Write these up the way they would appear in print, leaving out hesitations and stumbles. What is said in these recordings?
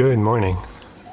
Good morning.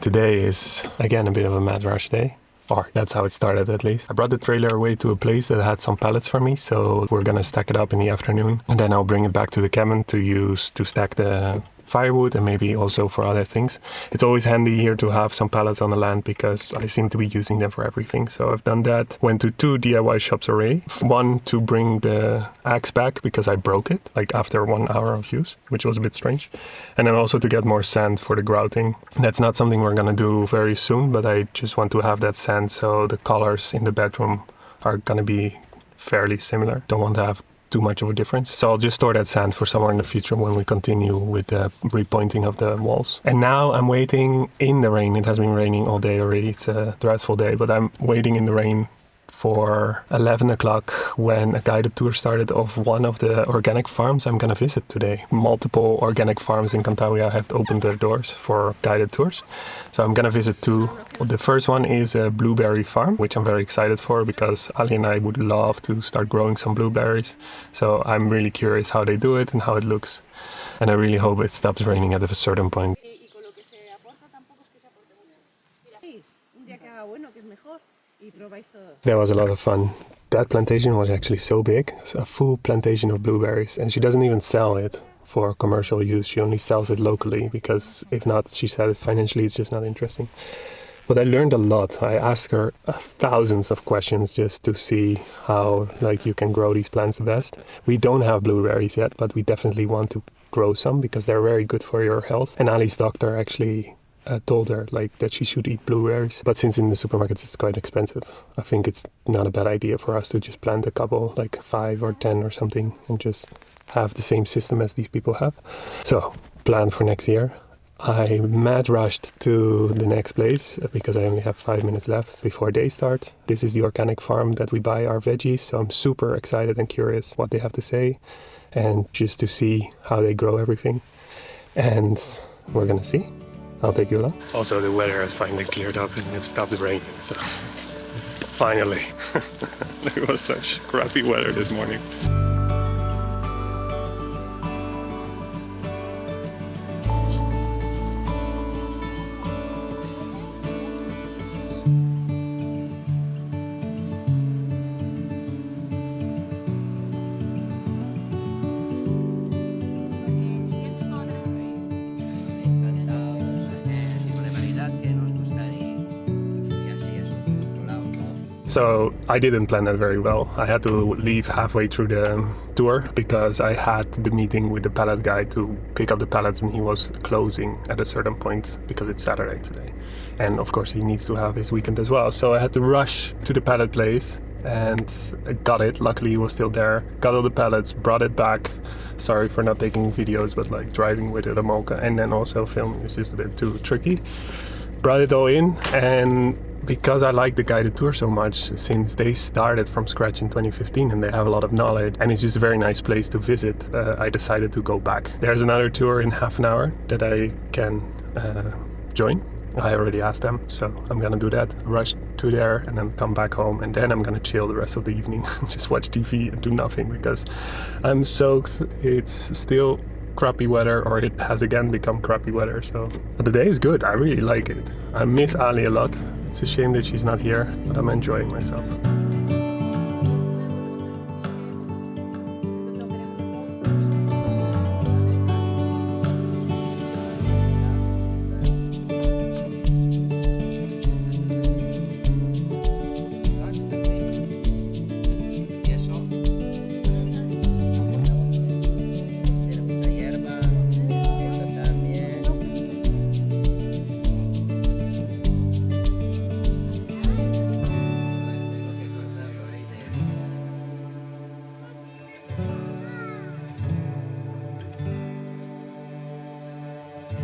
Today is again a bit of a mad rush day. Or that's how it started at least. I brought the trailer away to a place that had some pallets for me, so we're gonna stack it up in the afternoon and then I'll bring it back to the cabin to use to stack the firewood and maybe also for other things. It's always handy here to have some pallets on the land because I seem to be using them for everything. So I've done that. Went to 2 DIY shops already. One to bring the axe back because I broke it like after 1 hour of use, which was a bit strange. And then also to get more sand for the grouting. That's not something we're gonna do very soon, but I just want to have that sand so the colors in the bedroom are gonna be fairly similar. Don't want to have too much of a difference. So I'll just store that sand for somewhere in the future when we continue with the repointing of the walls. And now I'm waiting in the rain. It has been raining all day already. It's a dreadful day, but I'm waiting in the rain for 11 o'clock when a guided tour started of one of the organic farms I'm gonna visit today. Multiple organic farms in Cantabria have opened their doors for guided tours. So I'm gonna visit 2. The first one is a blueberry farm, which I'm very excited for because Ali and I would love to start growing some blueberries. So I'm really curious how they do it and how it looks. And I really hope it stops raining at a certain point. That was a lot of fun. That plantation was actually so big. It's a full plantation of blueberries. And she doesn't even sell it for commercial use. She only sells it locally because if not, she said financially it's just not interesting. But I learned a lot. I asked her thousands of questions just to see how you can grow these plants the best. We don't have blueberries yet, but we definitely want to grow some because they're very good for your health. And Ali's doctor actually told her that she should eat blueberries, but since in the supermarkets it's quite expensive, I think it's not a bad idea for us to just plant a couple, 5 or 10 or something, and just have the same system as these people have. So, plan for next year. I mad rushed to the next place because I only have 5 minutes left before day starts. This is the organic farm that we buy our veggies, so I'm super excited and curious what they have to say and just to see how they grow everything. And we're gonna see. I'll take you along. Also, the weather has finally cleared up and it stopped raining, so finally. There was such crappy weather this morning. So I didn't plan that very well. I had to leave halfway through the tour because I had the meeting with the pallet guy to pick up the pallets and he was closing at a certain point because it's Saturday today. And of course he needs to have his weekend as well. So I had to rush to the pallet place and I got it. Luckily he was still there. Got all the pallets, brought it back. Sorry for not taking videos, but driving with it a Molka and then also filming is just a bit too tricky. Brought it all in, and because I like the guided tour so much, since they started from scratch in 2015 and they have a lot of knowledge and it's just a very nice place to visit, I decided to go back. There's another tour in half an hour that I can join. I already asked them, so I'm gonna do that. Rush to there and then come back home, and then I'm gonna chill the rest of the evening. Just watch TV and do nothing because I'm soaked. It's still crappy weather, or it has again become crappy weather, so but the day is good. I really like it. I miss Ali a lot. It's a shame that she's not here, but I'm enjoying myself.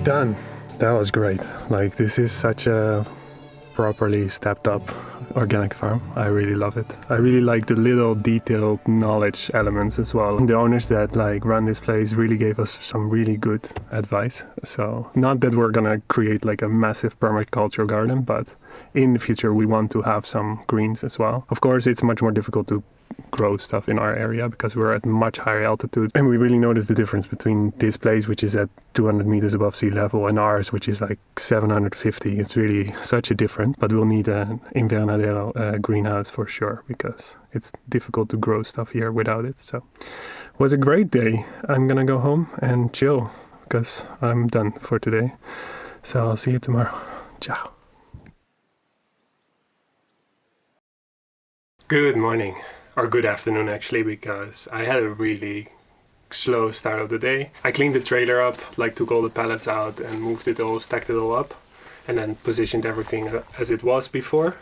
Done. That was great. This is such a properly stepped up organic farm. I really love it. I really like the little detailed knowledge elements as well. The owners that run this place really gave us some really good advice. So not that we're gonna create a massive permaculture garden, but in the future we want to have some greens as well. Of course, it's much more difficult to grow stuff in our area because we're at much higher altitude, and we really notice the difference between this place, which is at 200 meters above sea level, and ours, which is like 750. It's really such a difference, but we'll need an invernadero greenhouse for sure because it's difficult to grow stuff here without it. So it was a great day. I'm gonna go home and chill because I'm done for today. So I'll see you tomorrow. Ciao. Good morning. Or good afternoon actually, because I had a really slow start of the day. I cleaned the trailer up, like took all the pallets out and moved it all, stacked it all up, and then positioned everything as it was before.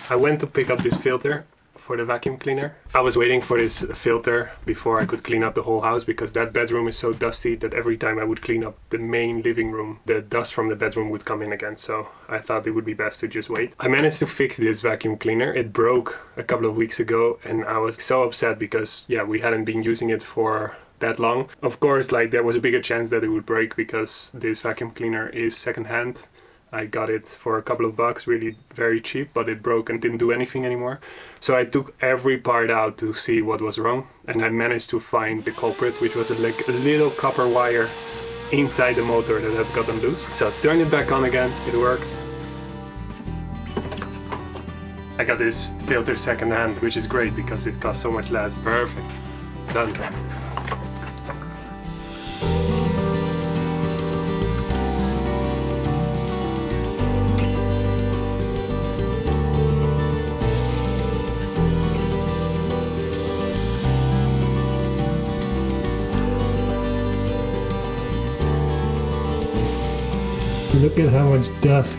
I went to pick up this filter for the vacuum cleaner. I was waiting for this filter before I could clean up the whole house because that bedroom is so dusty that every time I would clean up the main living room, the dust from the bedroom would come in again. So I thought it would be best to just wait. I managed to fix this vacuum cleaner. It broke a couple of weeks ago and I was so upset because we hadn't been using it for that long. Of course, like there was a bigger chance that it would break because this vacuum cleaner is secondhand. I got it for a couple of bucks, really very cheap, but it broke and didn't do anything anymore. So I took every part out to see what was wrong, and I managed to find the culprit, which was like a little copper wire inside the motor that had gotten loose. So I turned it back on again, it worked. I got this filter secondhand, which is great because it costs so much less. Perfect, done. Look at how much dust.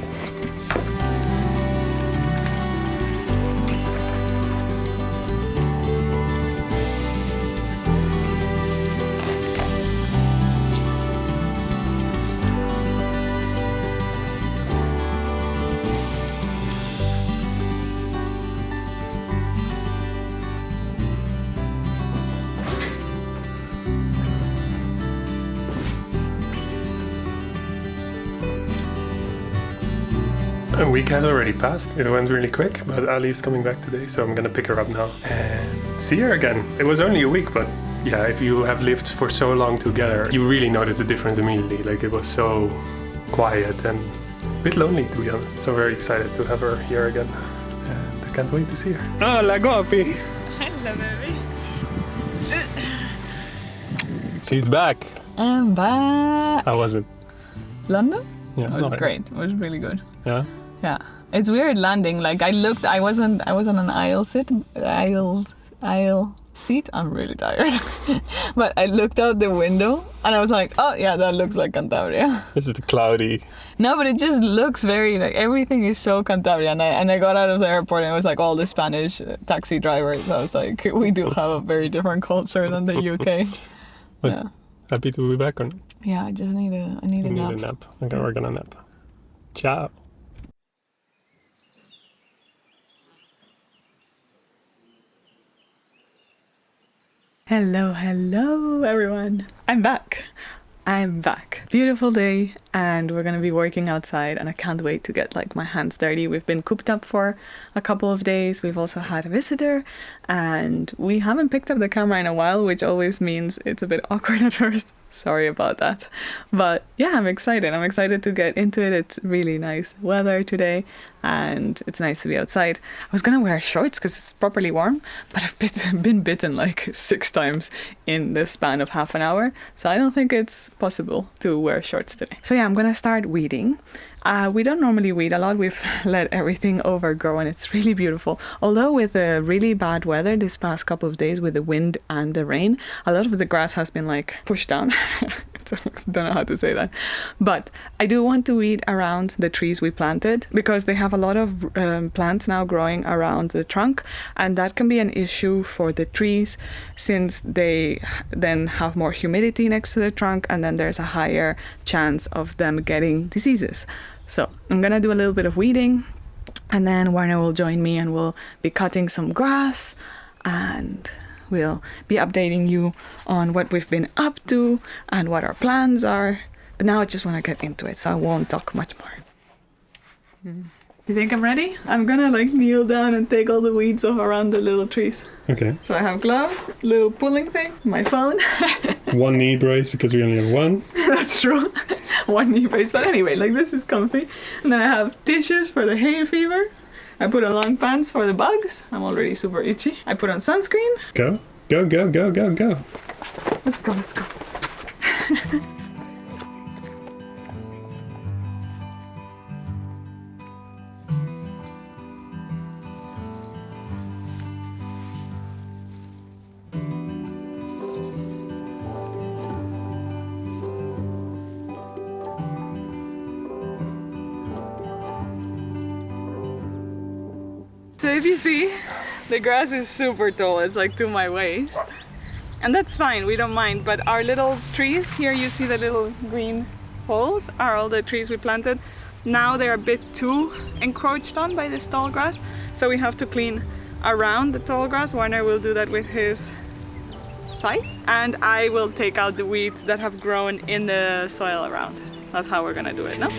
A week has already passed. It went really quick, but Ali is coming back today, so I'm gonna pick her up now and see her again. It was only a week, but yeah, if you have lived for so long together, you really notice the difference immediately. Like it was so quiet and a bit lonely, to be honest. So very excited to have her here again, and I can't wait to see her. Hola, Gopi! Hello, baby. She's back. I'm back. How was it? London? Yeah, It was great. It was really good. Yeah. Yeah. It's weird landing. Like I was on an aisle seat. I'm really tired. But I looked out the window and I was like, oh yeah, that looks like Cantabria. This is cloudy. No, but it just looks very like everything is so Cantabria. And I got out of the airport and it was like all the Spanish taxi drivers. I was like, we do have a very different culture than the UK. But yeah. Happy to be back on. Yeah, I just need a nap. You need a nap. Okay, we're gonna nap. Ciao. Hello everyone. I'm back. Beautiful day and we're gonna be working outside and I can't wait to get like my hands dirty. We've been cooped up for a couple of days. We've also had a visitor and we haven't picked up the camera in a while, which always means it's a bit awkward at first. Sorry about that. But yeah, I'm excited. I'm excited to get into it. It's really nice weather today and it's nice to be outside. I was gonna wear shorts because it's properly warm, but I've been bitten like 6 times in the span of half an hour. So I don't think it's possible to wear shorts today. So yeah, I'm gonna start weeding. We don't normally weed a lot. We've let everything overgrow and it's really beautiful. Although with the really bad weather this past couple of days with the wind and the rain, a lot of the grass has been like pushed down. Don't know how to say that. But I do want to weed around the trees we planted because they have a lot of plants now growing around the trunk, and that can be an issue for the trees since they then have more humidity next to the trunk and then there's a higher chance of them getting diseases. So I'm gonna do a little bit of weeding and then Warner will join me and we'll be cutting some grass and we'll be updating you on what we've been up to and what our plans are. But now I just want to get into it, so I won't talk much more. You think I'm ready? I'm gonna like kneel down and take all the weeds off around the little trees. Okay. So I have gloves, little pulling thing, my phone. One knee brace because we only have one. That's true. One knee brace, but anyway, like this is comfy. And then I have tissues for the hay fever. I put on long pants for the bugs. I'm already super itchy. I put on sunscreen. Go, go, go, go, go, go. Let's go, let's go. So if you see, the grass is super tall, it's like to my waist. And that's fine, we don't mind, but our little trees, here you see the little green holes, are all the trees we planted. Now they're a bit too encroached on by this tall grass, so we have to clean around the tall grass. Warner will do that with his scythe, and I will take out the weeds that have grown in the soil around. That's how we're gonna do it, no?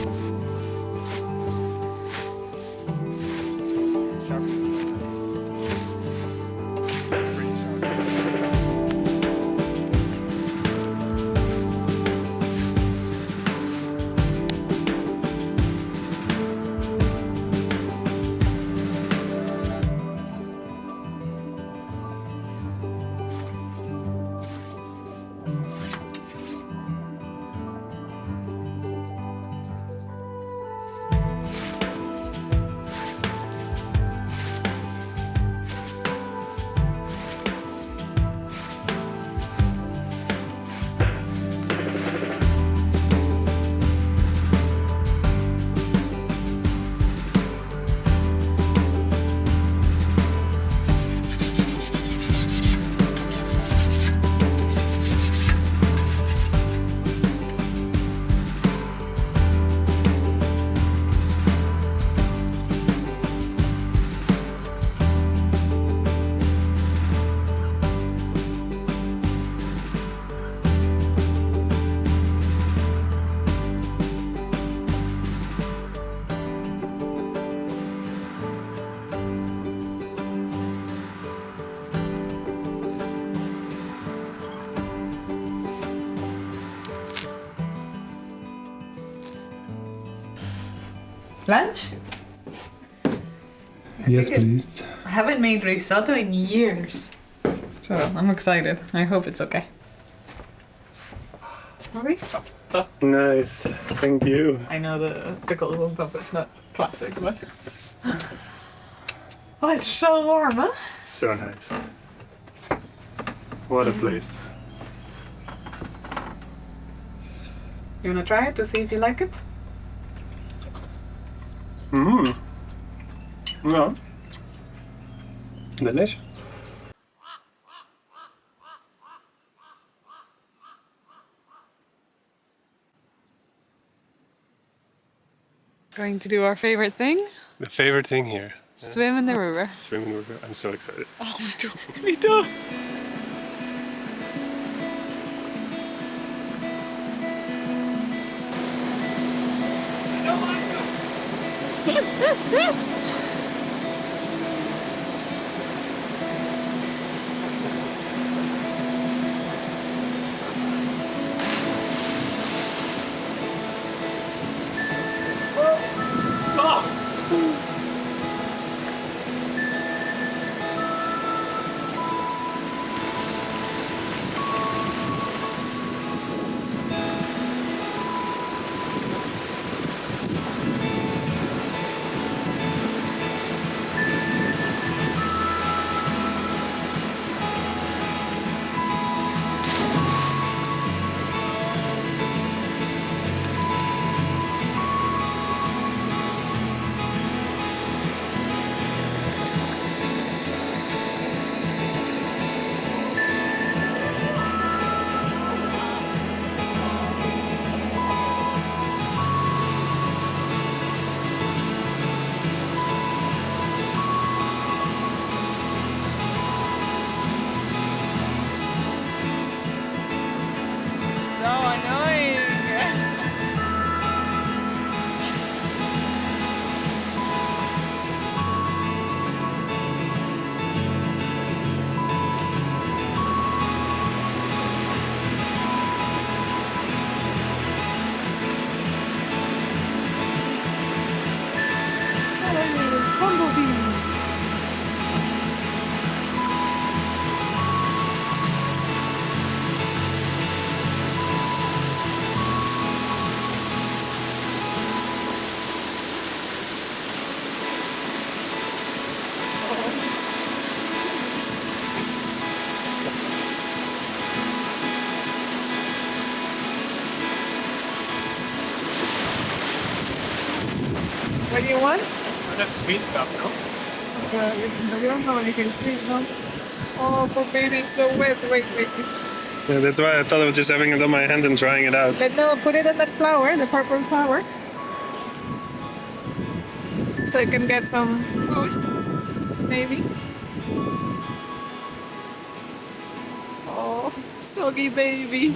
Lunch? Yes, please. I haven't made risotto in years, so I'm excited. I hope it's okay. Risotto. Nice. Thank you. I know the pickles on top is not classic, but... Oh, it's so warm, huh? So nice. What a place. You wanna try it to see if you like it? Mmm. No. Delicious. Going to do our favorite thing? The favorite thing here. Swim in the river. Swim in the river. I'm so excited. Oh, me too. Me too. do you want? Just sweet stuff, no? We don't have anything sweet, no? Oh, poor baby, it's so wet. Wait. Yeah, that's why I thought of just having it on my hand and trying it out. No, put it in that flower, the purple flower. So you can get some food, maybe. Oh, soggy baby.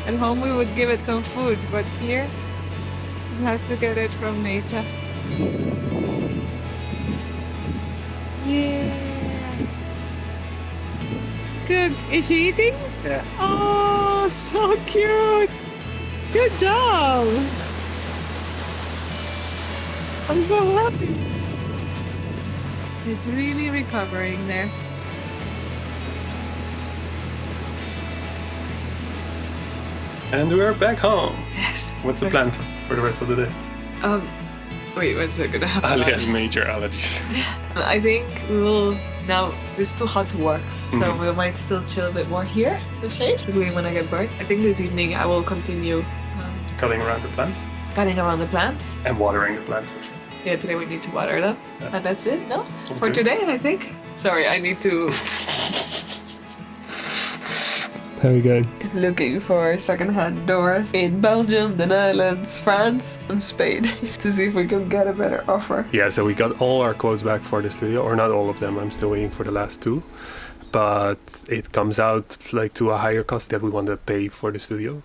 At home we would give it some food, but here it has to get it from nature. Yeah. Good. Is she eating? Yeah. Oh, so cute. Good job. I'm so happy. It's really recovering there. And we're back home. Yes. What's the plan for the rest of the day? Wait, one second. Ali has major allergies. I think we will now. It's too hot to work, so we might still chill a bit more here, the shade, because we want to get burnt. I think this evening I will continue Cutting around the plants cutting around the plants. and watering the plants for sure. Yeah, today we need to water them, Yeah. and that's it. No, for Okay. today, I think. Sorry, I need to. Very good. Looking for second-hand doors in Belgium, the Netherlands, France, and Spain to see if we can get a better offer. Yeah, so we got all our quotes back for the studio, or not all of them. I'm still waiting for the last two. But it comes out like to a higher cost that we want to pay for the studio.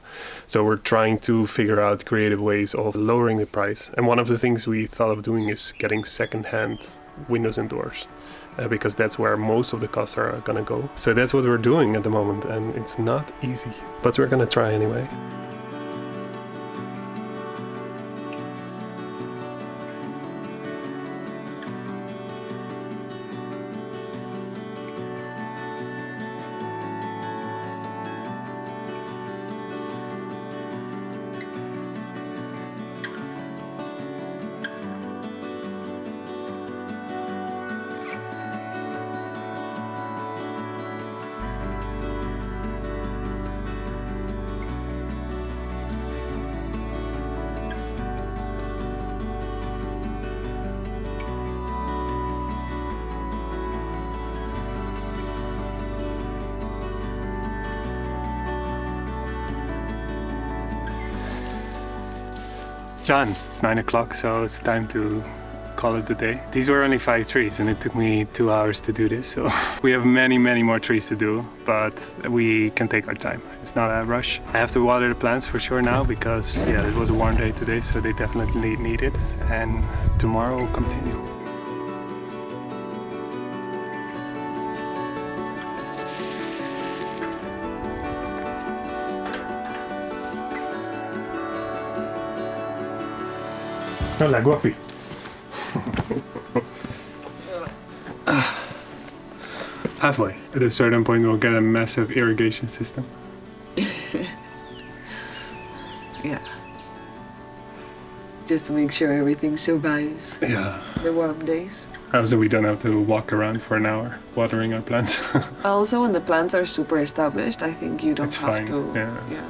So we're trying to figure out creative ways of lowering the price. And one of the things we thought of doing is getting second-hand windows and doors. Because that's where most of the costs are gonna go. So that's what we're doing at the moment, and it's not easy, but we're gonna try anyway. Done. 9 o'clock, so it's time to call it a day. These were only 5 trees and it took me 2 hours to do this, so we have many more trees to do, but we can take our time. It's not a rush. I have to water the plants for sure now because yeah, it was a warm day today, so they definitely need it, and tomorrow we'll continue. Hola, guapi. Halfway. At a certain point we'll get a massive irrigation system. Yeah. Just to make sure everything survives Yeah. the warm days. So we don't have to walk around for an hour watering our plants. Also, when the plants are super established, I think you don't It's have fine, to. yeah.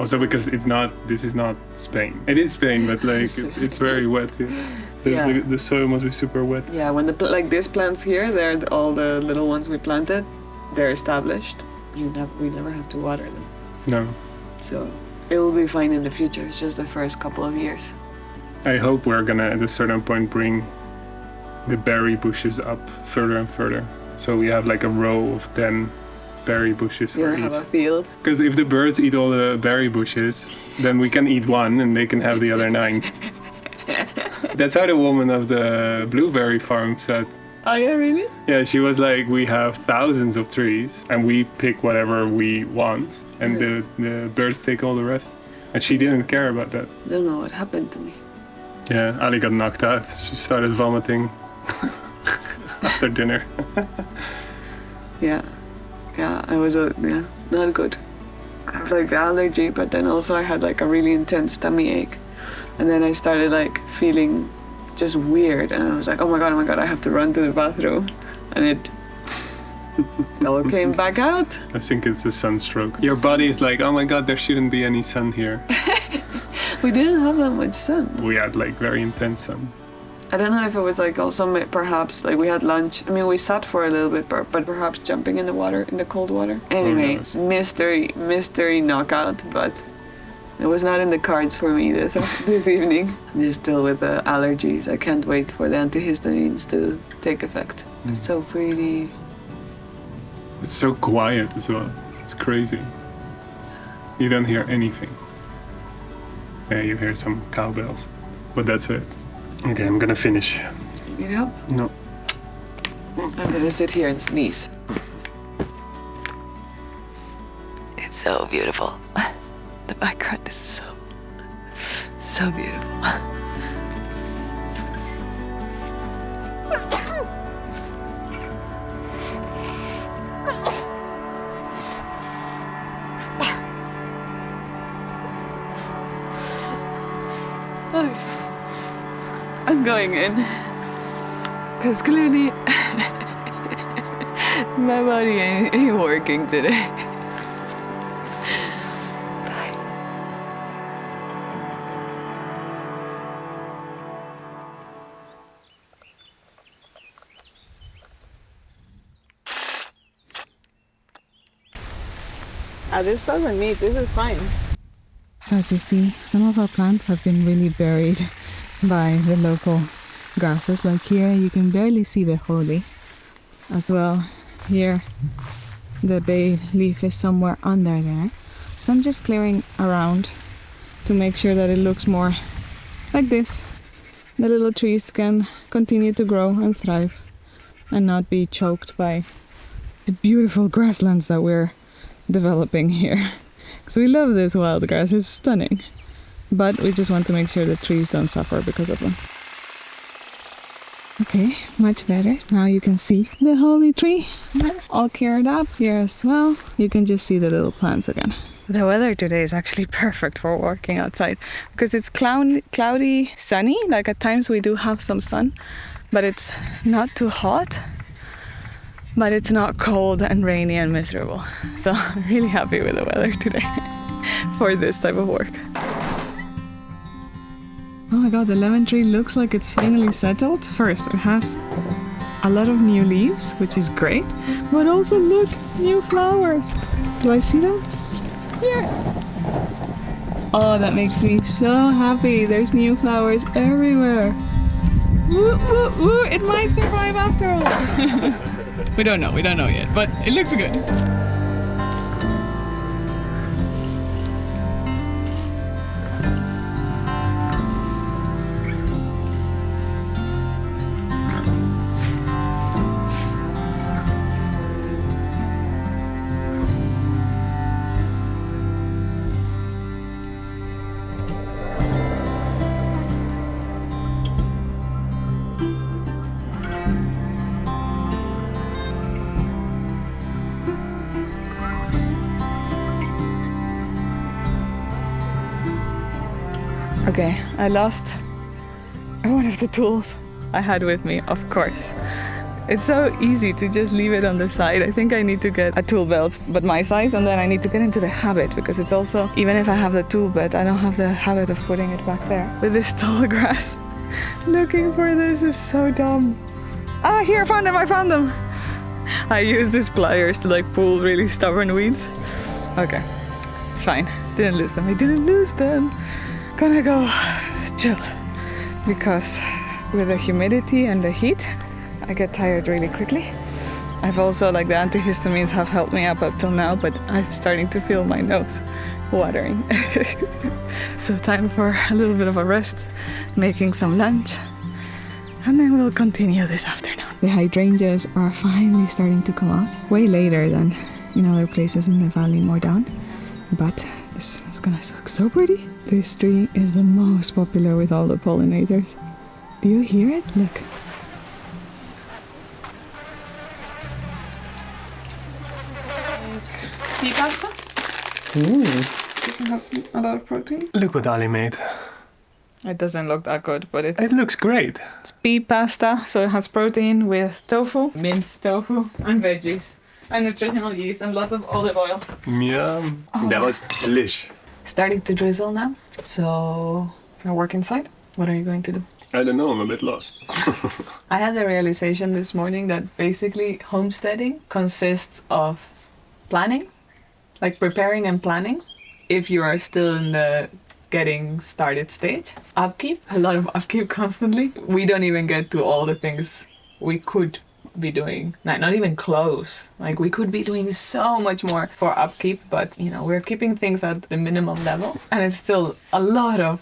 Also because this is not Spain. It is Spain, but like it's very wet here. The soil must be super wet. Yeah, when like these plants here, they're all the little ones we planted. They're established. We never have to water them. No. So it will be fine in the future. It's just the first couple of years. I hope we're gonna at a certain point bring the berry bushes up further and further. So we have like a row of 10 berry bushes for Have a each. field. Because if the birds eat all the berry bushes, then we can eat one and they can have the other 9. That's how the woman of the blueberry farm said. Oh yeah, really? Yeah, she was like, we have thousands of trees and we pick whatever we want and the birds take all the rest. And she didn't care about that. Don't know what happened to me. Yeah, Ali got knocked out. She started vomiting after dinner. Yeah, I was not good. I have like the allergy, but then also I had like a really intense tummy ache, and then I started like feeling just weird, and I was like, oh my god, I have to run to the bathroom, and It all came back out. I think it's a sunstroke. Your body is like, oh my god, there shouldn't be any sun here. We didn't have that much sun. We had like very intense sun. I don't know if it was like also perhaps like we had lunch. I mean, we sat for a little bit, but perhaps jumping in the water, in the cold water. Anyway, mystery knockout, but it was not in the cards for me this evening. I'm just still with the allergies. I can't wait for the antihistamines to take effect. It's so pretty. It's so quiet as well. It's crazy. You don't hear anything. Yeah, you hear some cowbells, but that's it. Okay, I'm gonna finish. You need help? No. I'm gonna sit here and sneeze. It's so beautiful. The background is so beautiful. I'm going in because clearly my body ain't working today. This doesn't need, this is fine. So as you see, some of our plants have been really buried by the local grasses. Like here you can barely see the holly as well. Here the bay leaf is somewhere under there. So I'm just clearing around to make sure that it looks more like this. The little trees can continue to grow and thrive and not be choked by the beautiful grasslands that we're developing here. Because we love this wild grass, it's stunning. But we just want to make sure the trees don't suffer because of them. Okay, much better. Now you can see the holly tree all cured up here as well. You can just see the little plants again. The weather today is actually perfect for working outside because it's cloudy, sunny. Like at times we do have some sun, but it's not too hot. But it's not cold and rainy and miserable. So I'm really happy with the weather today for this type of work. Oh my god, the lemon tree looks like it's finally settled. First, it has a lot of new leaves, which is great. But also look, new flowers. Do I see them? Here. Oh, that makes me so happy. There's new flowers everywhere. Woo, woo, woo. It might survive after all. We don't know yet, but it looks good. Okay, I lost one of the tools I had with me, of course. It's so easy to just leave it on the side. I think I need to get a tool belt, but my size, and then I need to get into the habit because it's also, even if I have the tool belt, I don't have the habit of putting it back there. With this tall grass, looking for this is so dumb. Ah, here, I found them. I use these pliers to like pull really stubborn weeds. Okay, it's fine. I didn't lose them. Gonna go chill because with the humidity and the heat I get tired really quickly. I've also, like, the antihistamines have helped me up till now, but I'm starting to feel my nose watering. So time for a little bit of a rest, making some lunch, and then we'll continue this afternoon. The hydrangeas are finally starting to come out, way later than in other places in the valley, more down, but it's gonna look so pretty. This tree is the most popular with all the pollinators. Do you hear it? Look. Pea pasta? This one has a lot of protein. Look what Ali made. It doesn't look that good, but It looks great. it's pea pasta, so it has protein with tofu, minced tofu, and veggies. and nutritional yeast and lots of olive oil. Yum. That was delish. Starting to drizzle now, so I work inside. What are you going to do? I don't know, I'm a bit lost. I had the realization this morning that basically homesteading consists of planning, like preparing and planning, if you are still in the getting started stage. Upkeep, a lot of upkeep constantly. We don't even get to all the things we could be doing, not even close. Like we could be doing so much more for upkeep, but you know, we're keeping things at the minimum level and it's still a lot of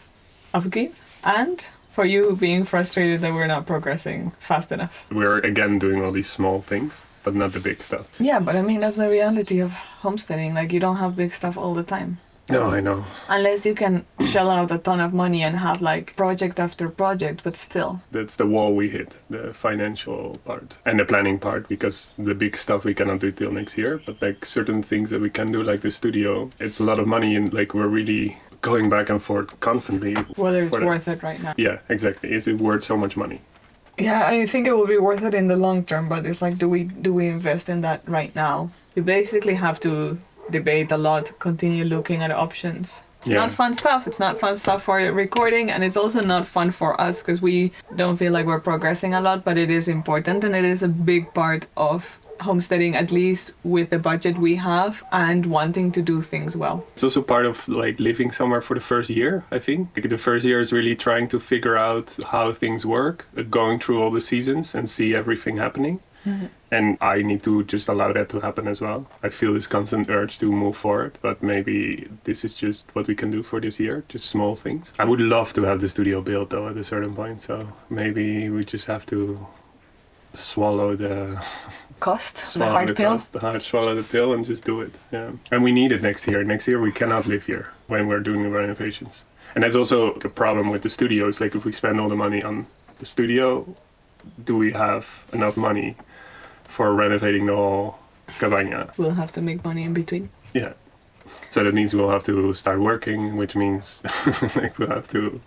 upkeep. And for you being frustrated that we're not progressing fast enough. We're again doing all these small things, but not the big stuff. Yeah, but I mean, that's the reality of homesteading. Like you don't have big stuff all the time. No, I know. Unless you can shell out a ton of money and have like project after project, but still. That's the wall we hit, the financial part and the planning part, because the big stuff we cannot do till next year, but like certain things that we can do, like the studio, it's a lot of money and like we're really going back and forth constantly. Whether it's worth it right now. Yeah, exactly. Is it worth so much money? Yeah, I think it will be worth it in the long term, but it's like, do we invest in that right now? You basically have to debate a lot, continue looking at options. It's not fun stuff. It's not fun stuff for recording, and it's also not fun for us because we don't feel like we're progressing a lot, but it is important and it is a big part of homesteading, at least with the budget we have and wanting to do things well. It's also part of like living somewhere for the first year, I think. Like the first year is really trying to figure out how things work, going through all the seasons and see everything happening. Mm-hmm. And I need to just allow that to happen as well. I feel this constant urge to move forward, but maybe this is just what we can do for this year, just small things. I would love to have the studio built though at a certain point, so maybe we just have to swallow the hard pill. Swallow the pill and just do it. Yeah. And we need it next year. Next year we cannot live here when we're doing the renovations. And that's also a problem with the studio. It's like if we spend all the money on the studio, do we have enough money for renovating the whole cabana? We'll have to make money in between. Yeah. So that means we'll have to start working, which means like we'll have to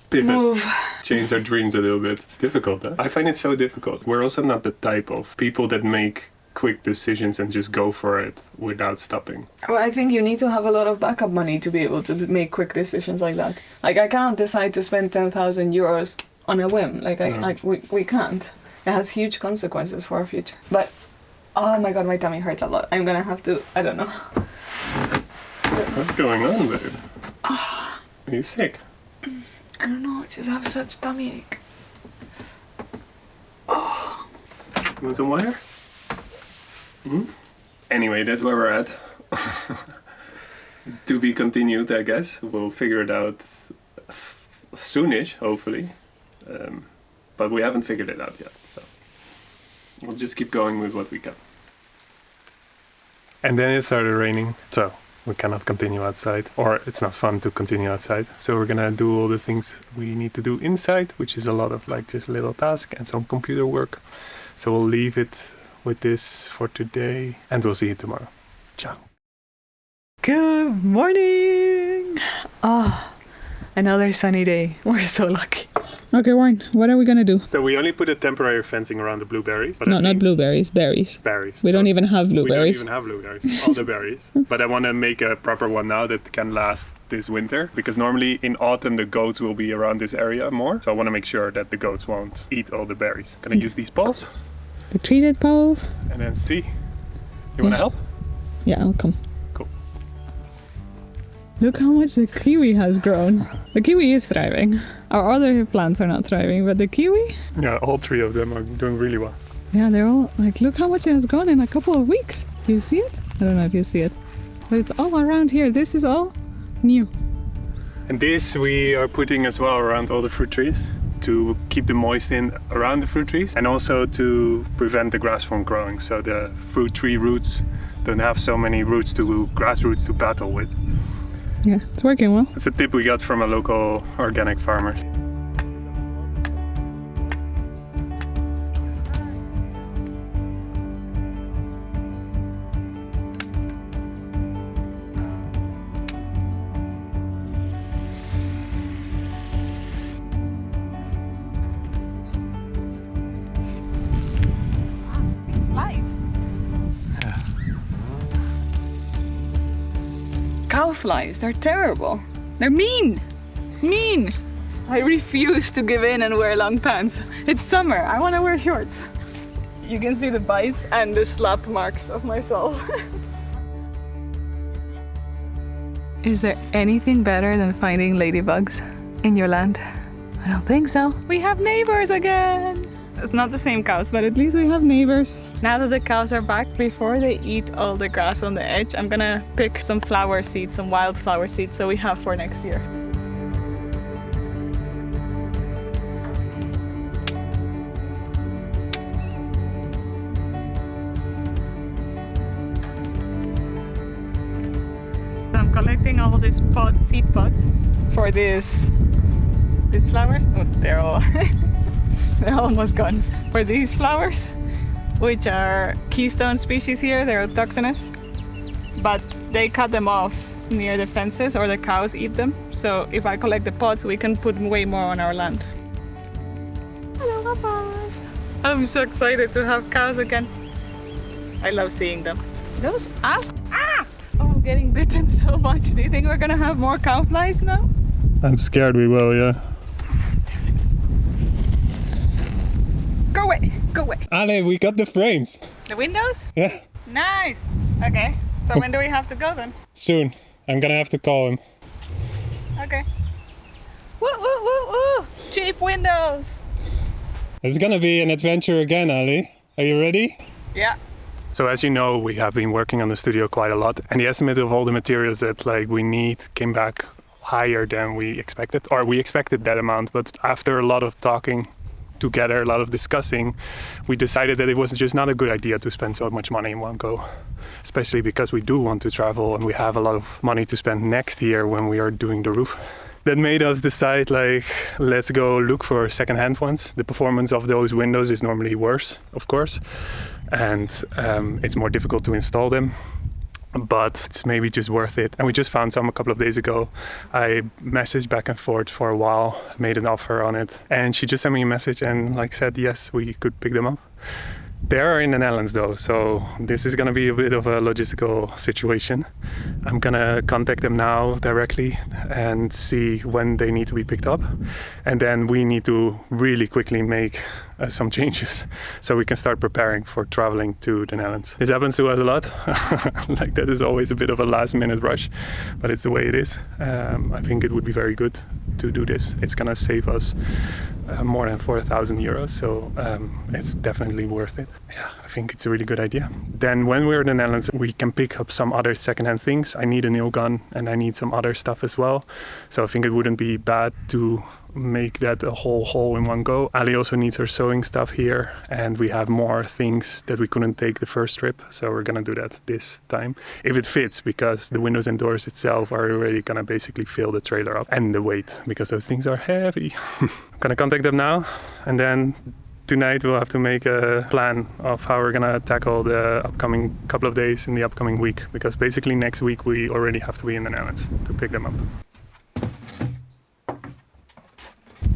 pivot, change our dreams a little bit. It's difficult, huh? I find it so difficult. We're also not the type of people that make quick decisions and just go for it without stopping. Well, I think you need to have a lot of backup money to be able to make quick decisions like that. Like I cannot decide to spend 10,000 euros on a whim. We can't. It has huge consequences for our future. But oh my god, my tummy hurts a lot. I'm gonna have to, I don't know. What's going on, babe? Are you sick? I don't know, I just have such tummy ache. You want some water? Anyway, that's where we're at. To be continued, I guess. We'll figure it out soonish, hopefully. But we haven't figured it out yet, so we'll just keep going with what we can. And then it started raining, so we cannot continue outside, or it's not fun to continue outside. So we're gonna do all the things we need to do inside, which is a lot of like just little tasks and some computer work. So we'll leave it with this for today, and we'll see you tomorrow. Ciao. Good morning! Another sunny day. We're so lucky. Okay, Warren, what are we gonna do? So we only put a temporary fencing around the blueberries. But no, not blueberries, berries. Berries. We don't even have blueberries. We don't even have blueberries, all the berries. But I want to make a proper one now that can last this winter. Because normally in autumn the goats will be around this area more. So I want to make sure that the goats won't eat all the berries. Gonna use these poles. The treated poles. And then see. You want to help? Yeah, I'll come. Cool. Look how much the kiwi has grown. The kiwi is thriving. Our other plants are not thriving, but the kiwi? Yeah, all three of them are doing really well. Yeah, they're all like, look how much it has grown in a couple of weeks. Do you see it? I don't know if you see it, but it's all around here. This is all new. And this we are putting as well around all the fruit trees to keep the moist in around the fruit trees and also to prevent the grass from growing. So the fruit tree roots don't have so many grass roots to battle with. Yeah, it's working well. It's a tip we got from a local organic farmer. flies. They're terrible. They're mean. Mean. I refuse to give in and wear long pants. It's summer. I want to wear shorts. You can see the bites and the slap marks of myself. Is there anything better than finding ladybugs in your land? I don't think so. We have neighbors again. It's not the same cows, but at least we have neighbors. Now that the cows are back, before they eat all the grass on the edge, I'm gonna pick some flower seeds, some wildflower seeds, so we have for next year. So I'm collecting all these pods, seed pods, for these flowers. Oh, they're all they're almost gone. For these flowers, which are keystone species here, they're autochthonous, but they cut them off near the fences or the cows eat them. So if I collect the pods, we can put way more on our land. Hello, papas. I'm so excited to have cows again. I love seeing them. Those asps. Ah! Oh, I'm getting bitten so much. Do you think we're gonna have more cow flies now? I'm scared we will, yeah. Go away, go away. Ale, we got the frames. The windows? Yeah. Nice. Okay, so when do we have to go then? Soon. I'm gonna have to call him. Okay. Woo, woo, woo, woo. Cheap windows. It's gonna be an adventure again, Ali. Are you ready? Yeah. So as you know, we have been working on the studio quite a lot, and the estimate of all the materials that we need came back higher than we expected, or we expected that amount, but after a lot of talking together, a lot of discussing, we decided that it was just not a good idea to spend so much money in one go, especially because we do want to travel and we have a lot of money to spend next year when we are doing the roof. That made us decide, let's go look for second-hand ones. The performance of those windows is normally worse, of course, and it's more difficult to install them, but it's maybe just worth it. And we just found some a couple of days ago. I messaged back and forth for a while, made an offer on it, and she just sent me a message and said yes, we could pick them up. They are in the Netherlands though, so this is gonna be a bit of a logistical situation. I'm gonna contact them now directly and see when they need to be picked up, and then we need to really quickly make some changes so we can start preparing for traveling to the Netherlands. This happens to us a lot. That is always a bit of a last minute rush, but it's the way it is. I think it would be very good to do this. It's gonna save us more than 4,000 euros, so it's definitely worth it. Yeah, I think it's a really good idea. Then when we're in the Netherlands, we can pick up some other secondhand things. I need a nail gun and I need some other stuff as well. So I think it wouldn't be bad to make that a whole haul in one go. Ali also needs her sewing stuff here, and we have more things that we couldn't take the first trip, so we're gonna do that this time if it fits, because the windows and doors itself are already gonna basically fill the trailer up, and the weight, because those things are heavy. I'm gonna contact them now, and then tonight we'll have to make a plan of how we're gonna tackle the upcoming couple of days in the upcoming week, because basically next week we already have to be in the Netherlands to pick them up.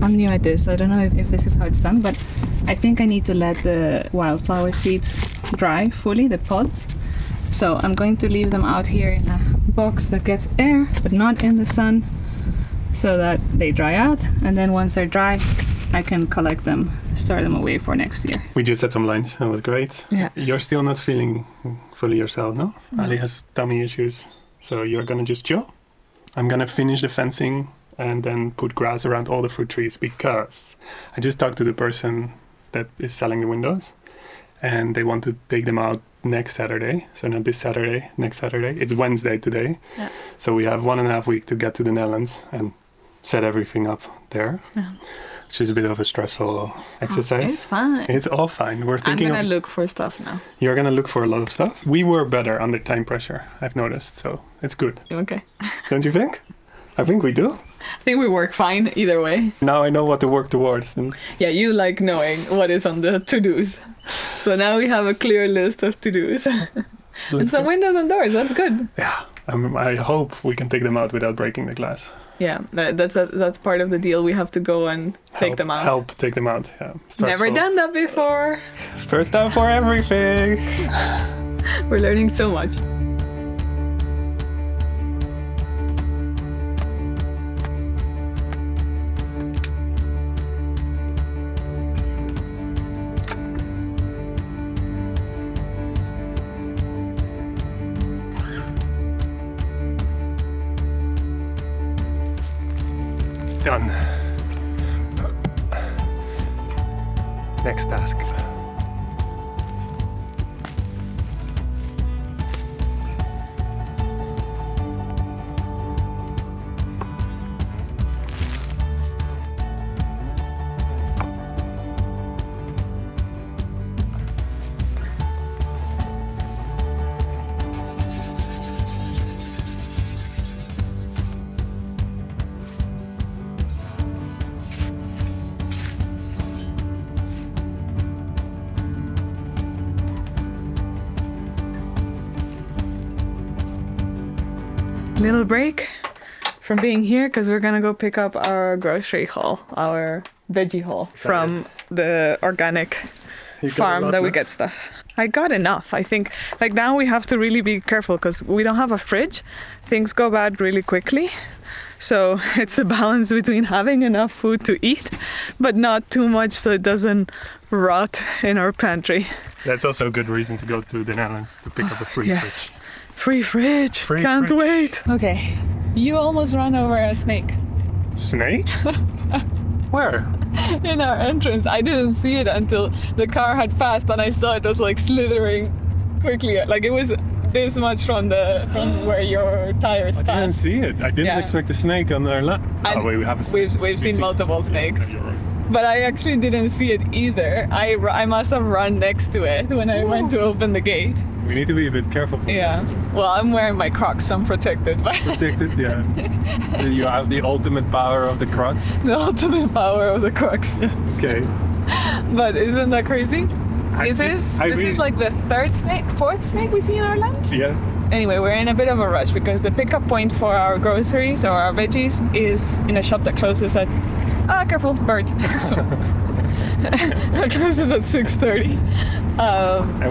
I'm new at this, so I don't know if this is how it's done, but I think I need to let the wildflower seeds dry fully, the pods. So I'm going to leave them out here in a box that gets air, but not in the sun, so that they dry out. And then once they're dry, I can collect them, store them away for next year. We just had some lunch, that was great. Yeah. You're still not feeling fully yourself, no? Ali has tummy issues, so you're gonna just chill. I'm gonna finish the fencing and then put grass around all the fruit trees, because I just talked to the person that is selling the windows, and they want to take them out next Saturday. So not this Saturday, next Saturday. It's Wednesday today. Yeah. So we have 1.5 weeks to get to the Netherlands and set everything up there. Yeah. Which is a bit of a stressful exercise. It's fine. It's all fine. We're thinking I'm gonna look for stuff now. You're gonna look for a lot of stuff? We were better under time pressure, I've noticed, so it's good. Okay. Don't you think? I think we do. I think we work fine either way. Now I know what to work towards. Yeah, you like knowing what is on the to-dos. So now we have a clear list of to-dos. And some windows and doors, that's good. Yeah, I hope we can take them out without breaking the glass. Yeah, that's part of the deal. We have to go and take them out. Help take them out, yeah. Stressful. Never done that before. First time for everything. We're learning so much. done. Next task. Little break from being here because we're gonna go pick up our grocery haul, our veggie haul from the organic farm that we get stuff. I got enough. I think like now we have to really be careful because we don't have a fridge. Things go bad really quickly. So it's a balance between having enough food to eat, but not too much so it doesn't rot in our pantry. That's also a good reason to go to the Netherlands to pick up a free fridge. Free fridge. Can't wait. Okay. You almost ran over a snake. Snake? Where? In our entrance. I didn't see it until the car had passed and I saw it was like slithering quickly. Like it was this much from where your tires passed. I didn't see it. I didn't expect a snake on our lap. Oh wait, we have a snake. We've seen multiple snakes. But I actually didn't see it either. I must have run next to it when I went to open the gate. We need to be a bit careful. Well, I'm wearing my Crocs, so I'm protected. Protected, yeah. So you have the ultimate power of the Crocs? The ultimate power of the Crocs, yes. Okay. But isn't that crazy? This is like the fourth snake we see in our land? Yeah. Anyway, we're in a bit of a rush because the pickup point for our groceries or our veggies is in a shop that closes at careful, bird. That closes at 6:30.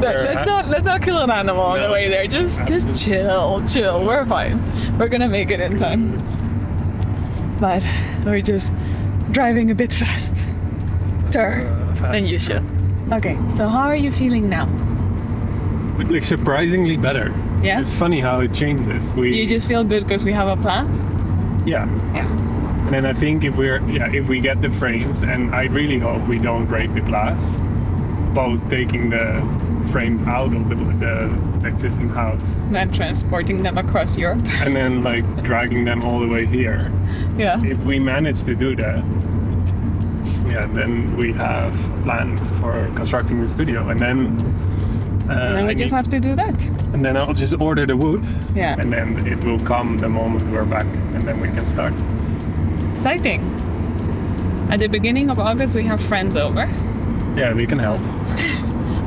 Let's not kill an animal on the way there. Just chill. We're fine. We're gonna make it in time. But we're just driving a bit fast. Than usual. Okay, so how are you feeling now? Like surprisingly better. Yeah. It's funny how it changes. You just feel good because we have a plan? Yeah. And then I think if we get the frames, and I really hope we don't break the glass, both taking the frames out of the existing house. Then transporting them across Europe. And then like dragging them all the way here. Yeah. If we manage to do that, then we have a plan for constructing the studio. And then we just have to do that. And then I'll just order the wood. Yeah. And then it will come the moment we're back, and then we can start. Exciting. At the beginning of August, we have friends over. Yeah, we can help.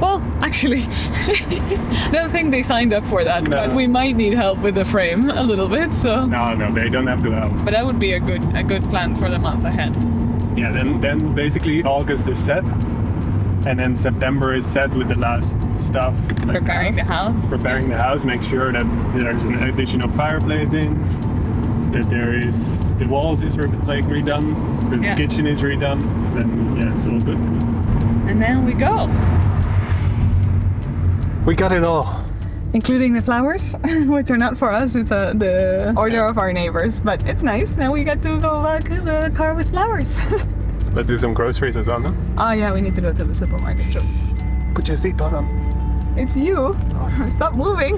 Well, actually, I don't think they signed up for that, but we might need help with the frame a little bit. So. No, they don't have to help. But that would be a good plan for the month ahead. Yeah, then basically August is set, and then September is set with the last stuff. Like Preparing the house. Make sure that there's an additional fireplace in, that the walls is redone, the kitchen is redone, then it's all good. And then we go. We got it all. Including the flowers, which are not for us, it's the order of our neighbors, but it's nice. Now we get to go back in the car with flowers. Let's do some groceries as well, no? Oh yeah, we need to go to the supermarket too. Put your seatbelt on. It's you. Stop moving.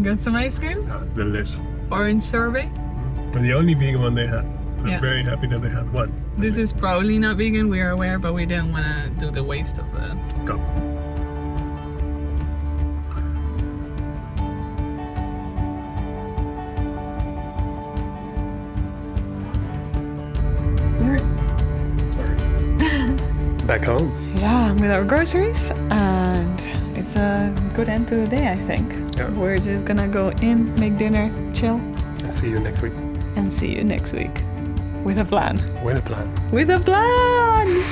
Got some ice cream? Oh, it's delicious. Orange sorbet. But the only vegan one they had. I'm very happy that they had one. This is probably not vegan, we are aware, but we didn't want to do the waste of the... Go. Back home. Yeah, with our groceries, and it's a good end to the day, I think. Yeah. We're just gonna go in, make dinner, chill. And see you next week. With a plan. With a plan. With a plan!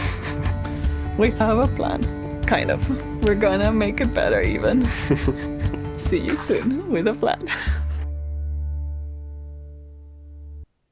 We have a plan. Kind of. We're gonna make it better even. See you soon with a plan.